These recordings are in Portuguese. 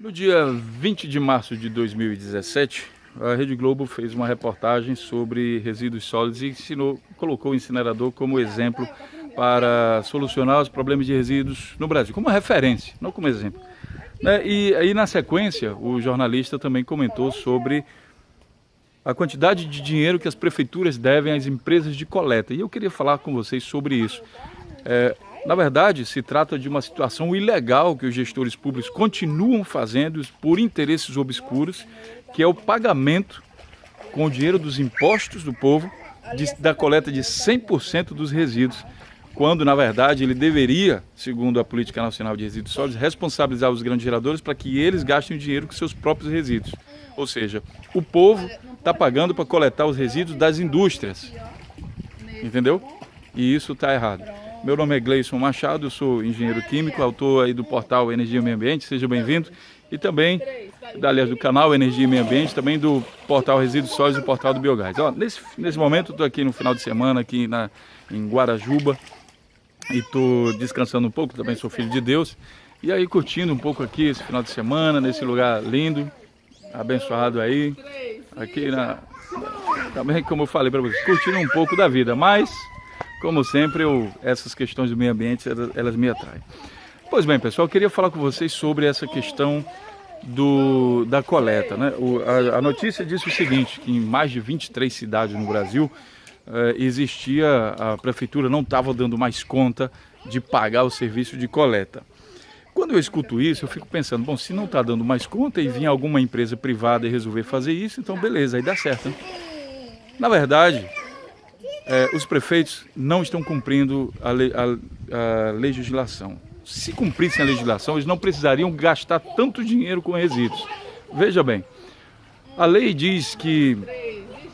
No dia 20 de março de 2017, a Rede Globo fez uma reportagem sobre resíduos sólidos e colocou o incinerador como exemplo para solucionar os problemas de resíduos no Brasil, como referência, não como exemplo. E aí, na sequência, o jornalista também comentou sobre a quantidade de dinheiro que as prefeituras devem às empresas de coleta. E eu queria falar com vocês sobre isso. Na verdade, se trata de uma situação ilegal que os gestores públicos continuam fazendo por interesses obscuros, que é o pagamento com o dinheiro dos impostos do povo da coleta de 100% dos resíduos, quando, na verdade, ele deveria, segundo a Política Nacional de Resíduos Sólidos, responsabilizar os grandes geradores para que eles gastem o dinheiro com seus próprios resíduos. Ou seja, o povo está pagando para coletar os resíduos das indústrias. Entendeu? E isso está errado. Meu nome é Gleison Machado, eu sou engenheiro químico, autor aí do portal Energia e Meio Ambiente, seja bem-vindo. E também, aliás, do canal Energia e Meio Ambiente, também do portal Resíduos Sólidos e do portal do Biogás. Ó, nesse momento, estou aqui no final de semana, aqui em Guarajuba, e estou descansando um pouco, também sou filho de Deus. E aí, curtindo um pouco aqui esse final de semana, nesse lugar lindo, abençoado aí. Aqui também, como eu falei para vocês, curtindo um pouco da vida, mas... Como sempre, essas questões do meio ambiente, elas me atraem. Pois bem, pessoal, eu queria falar com vocês sobre essa questão da coleta, né? A notícia disse o seguinte, que em mais de 23 cidades no Brasil, a prefeitura não estava dando mais conta de pagar o serviço de coleta. Quando eu escuto isso, eu fico pensando, bom, se não está dando mais conta e vir alguma empresa privada e resolver fazer isso, então beleza, aí dá certo, né? Na verdade... os prefeitos não estão cumprindo a legislação. Se cumprissem a legislação, eles não precisariam gastar tanto dinheiro com resíduos. Veja bem, a lei diz que,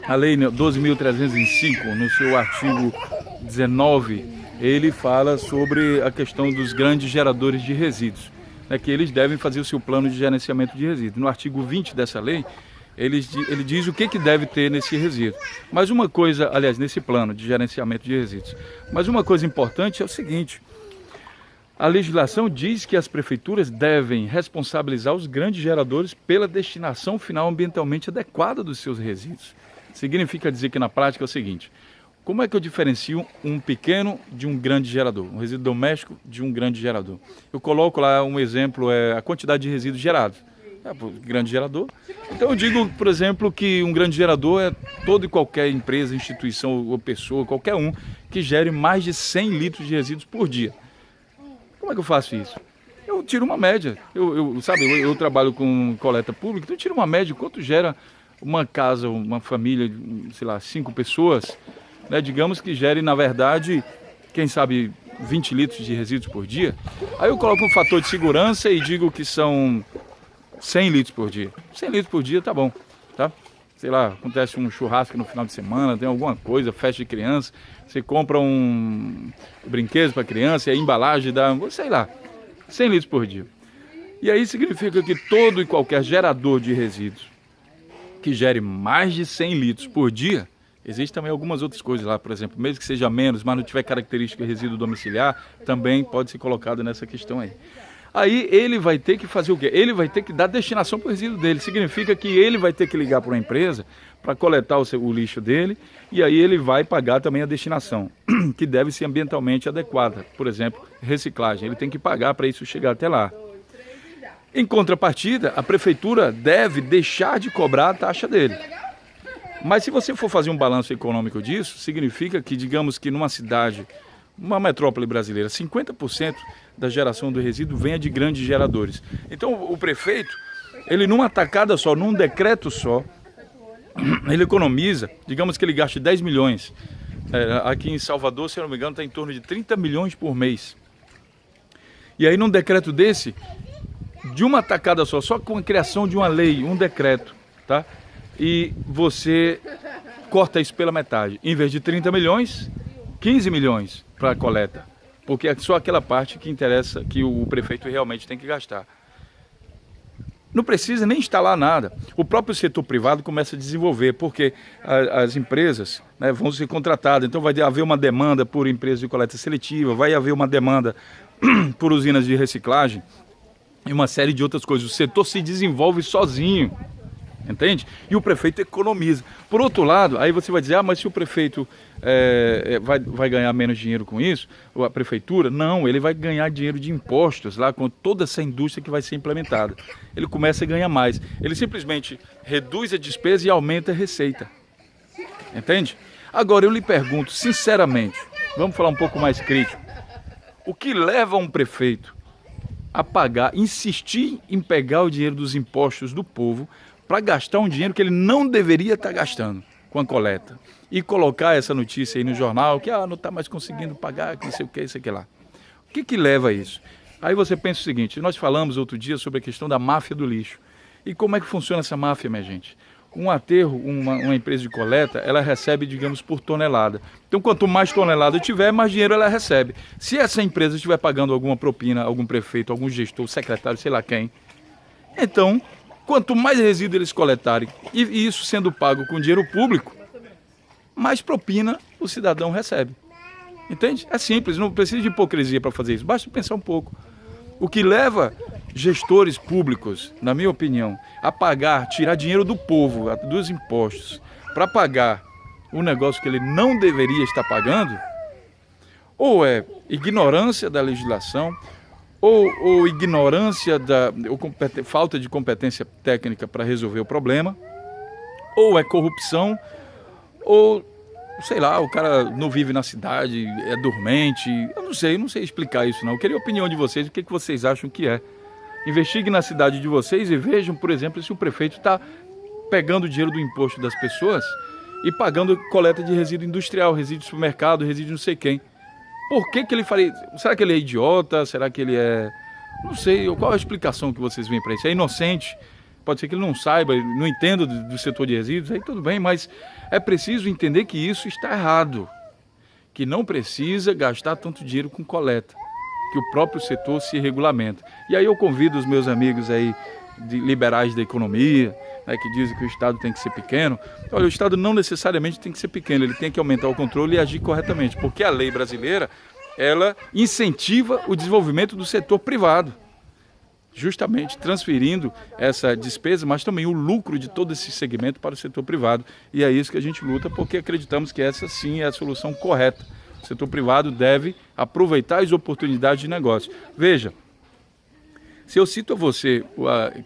a lei 12.305, no seu artigo 19, ele fala sobre a questão dos grandes geradores de resíduos, né, que eles devem fazer o seu plano de gerenciamento de resíduos. No artigo 20 dessa lei, ele diz o que deve ter nesse resíduo. Mas uma coisa, aliás, nesse plano de gerenciamento de resíduos. Mas uma coisa importante é o seguinte, a legislação diz que as prefeituras devem responsabilizar os grandes geradores pela destinação final ambientalmente adequada dos seus resíduos. Significa dizer que na prática é o seguinte, como é que eu diferencio um pequeno de um grande gerador, um resíduo doméstico de um grande gerador? Eu coloco lá um exemplo, a quantidade de resíduos gerados. Grande gerador. Então eu digo, por exemplo, que um grande gerador é toda e qualquer empresa, instituição ou pessoa, qualquer um, que gere mais de 100 litros de resíduos por dia. Como é que eu faço isso? Eu tiro uma média. Eu trabalho com coleta pública, então eu tiro uma média. Quanto gera uma casa, uma família, sei lá, 5 pessoas, né? Digamos que gere, na verdade, quem sabe 20 litros de resíduos por dia. Aí eu coloco um fator de segurança e digo que são 100 litros por dia. 100 litros por dia tá bom, tá? Sei lá, acontece um churrasco no final de semana, tem alguma coisa, festa de criança, você compra um brinquedo para criança e a embalagem dá, sei lá, 100 litros por dia. E aí significa que todo e qualquer gerador de resíduos que gere mais de 100 litros por dia, existem também algumas outras coisas lá, por exemplo, mesmo que seja menos, mas não tiver característica de resíduo domiciliar, também pode ser colocado nessa questão aí. Aí ele vai ter que fazer o quê? Ele vai ter que dar destinação para o resíduo dele. Significa que ele vai ter que ligar para uma empresa para coletar o lixo dele e aí ele vai pagar também a destinação, que deve ser ambientalmente adequada. Por exemplo, reciclagem. Ele tem que pagar para isso chegar até lá. Em contrapartida, a prefeitura deve deixar de cobrar a taxa dele. Mas se você for fazer um balanço econômico disso, significa que, digamos que numa cidade, uma metrópole brasileira, 50% da geração do resíduo venha de grandes geradores. Então o prefeito, ele numa tacada só, num decreto só, ele economiza, digamos que ele gaste 10 milhões. Aqui em Salvador, se eu não me engano, está em torno de 30 milhões por mês. E aí num decreto desse, de uma tacada só com a criação de uma lei, um decreto, tá? E você corta isso pela metade. Em vez de 30 milhões, 15 milhões para a coleta. Porque é só aquela parte que interessa, que o prefeito realmente tem que gastar. Não precisa nem instalar nada. O próprio setor privado começa a desenvolver, porque as empresas, né, vão ser contratadas. Então vai haver uma demanda por empresas de coleta seletiva, vai haver uma demanda por usinas de reciclagem. e uma série de outras coisas. O setor se desenvolve sozinho, entende? E o prefeito economiza. Por outro lado, aí você vai dizer, mas se o prefeito vai ganhar menos dinheiro com isso, ou a prefeitura, não, ele vai ganhar dinheiro de impostos lá com toda essa indústria que vai ser implementada. Ele começa a ganhar mais. Ele simplesmente reduz a despesa e aumenta a receita. Entende? Agora eu lhe pergunto, sinceramente, vamos falar um pouco mais crítico, o que leva um prefeito a pagar, insistir em pegar o dinheiro dos impostos do povo para gastar um dinheiro que ele não deveria estar gastando com a coleta e colocar essa notícia aí no jornal que não está mais conseguindo pagar, que não sei o que, isso aqui lá. O que leva a isso? Aí você pensa o seguinte, nós falamos outro dia sobre a questão da máfia do lixo. E como é que funciona essa máfia, minha gente? Um aterro, uma empresa de coleta, ela recebe, digamos, por tonelada. Então, quanto mais tonelada tiver, mais dinheiro ela recebe. Se essa empresa estiver pagando alguma propina, algum prefeito, algum gestor, secretário, sei lá quem, então, quanto mais resíduo eles coletarem, e isso sendo pago com dinheiro público, mais propina o cidadão recebe. Entende? É simples, não precisa de hipocrisia para fazer isso, basta pensar um pouco. O que leva gestores públicos, na minha opinião, a pagar, tirar dinheiro do povo, dos impostos, para pagar um negócio que ele não deveria estar pagando, ou é ignorância da legislação, ou ignorância ou falta de competência técnica para resolver o problema, ou é corrupção, ou sei lá, o cara não vive na cidade, é dormente, eu não sei explicar isso não. Eu queria a opinião de vocês, o que vocês acham que é. Investiguem na cidade de vocês e vejam, por exemplo, se o prefeito está pegando o dinheiro do imposto das pessoas e pagando coleta de resíduo industrial, resíduo de supermercado, resíduo de não sei quem. Por que ele faria? Será que ele é idiota? Será que ele é... Não sei, qual a explicação que vocês veem para isso? É inocente? Pode ser que ele não saiba, não entenda do setor de resíduos, aí tudo bem, mas é preciso entender que isso está errado, que não precisa gastar tanto dinheiro com coleta, que o próprio setor se regulamenta. E aí eu convido os meus amigos aí, liberais da economia, né, que dizem que o Estado tem que ser pequeno. Olha, o Estado não necessariamente tem que ser pequeno, ele tem que aumentar o controle e agir corretamente, porque a lei brasileira, ela incentiva o desenvolvimento do setor privado, justamente transferindo essa despesa, mas também o lucro de todo esse segmento para o setor privado. E é isso que a gente luta, porque acreditamos que essa sim é a solução correta. O setor privado deve aproveitar as oportunidades de negócio. Veja, se eu cito a você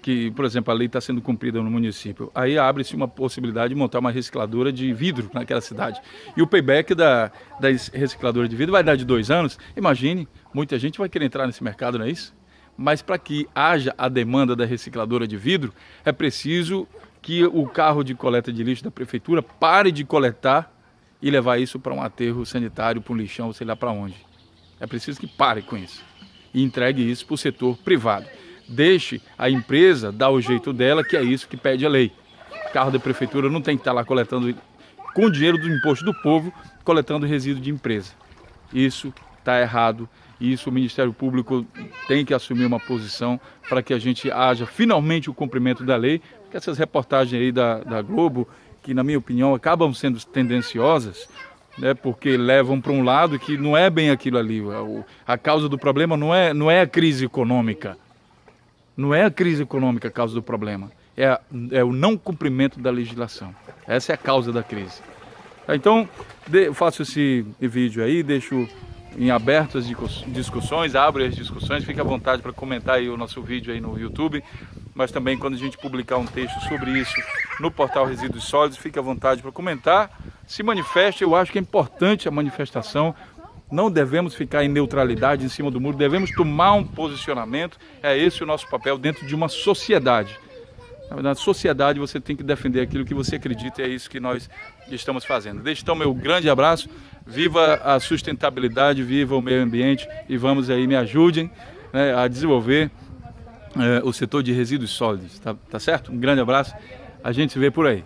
que, por exemplo, a lei está sendo cumprida no município, aí abre-se uma possibilidade de montar uma recicladora de vidro naquela cidade. E o payback da recicladora de vidro vai dar de 2 anos. Imagine, muita gente vai querer entrar nesse mercado, não é isso? Mas para que haja a demanda da recicladora de vidro, é preciso que o carro de coleta de lixo da prefeitura pare de coletar e levar isso para um aterro sanitário, para um lixão, sei lá para onde. É preciso que pare com isso e entregue isso para o setor privado. Deixe a empresa dar o jeito dela, que é isso que pede a lei. O carro da prefeitura não tem que estar lá coletando, com o dinheiro do imposto do povo, coletando resíduo de empresa. Isso está errado. Isso o Ministério Público tem que assumir uma posição para que a gente haja finalmente o cumprimento da lei, porque essas reportagens aí da Globo, que na minha opinião acabam sendo tendenciosas, né, porque levam para um lado que não é bem aquilo ali. A causa do problema não é a crise econômica. Não é a crise econômica a causa do problema. É o não cumprimento da legislação. Essa é a causa da crise. Então, eu faço esse vídeo aí, deixo em aberto as discussões, abre as discussões, fique à vontade para comentar aí o nosso vídeo aí no YouTube, mas também quando a gente publicar um texto sobre isso no portal Resíduos Sólidos, fique à vontade para comentar, se manifeste. Eu acho que é importante a manifestação, não devemos ficar em neutralidade em cima do muro, devemos tomar um posicionamento, é esse o nosso papel dentro de uma sociedade. Na sociedade você tem que defender aquilo que você acredita e é isso que nós estamos fazendo. Deixe então meu grande abraço, viva a sustentabilidade, viva o meio ambiente e vamos aí, me ajudem, né, a desenvolver o setor de resíduos sólidos, tá certo? Um grande abraço, a gente se vê por aí.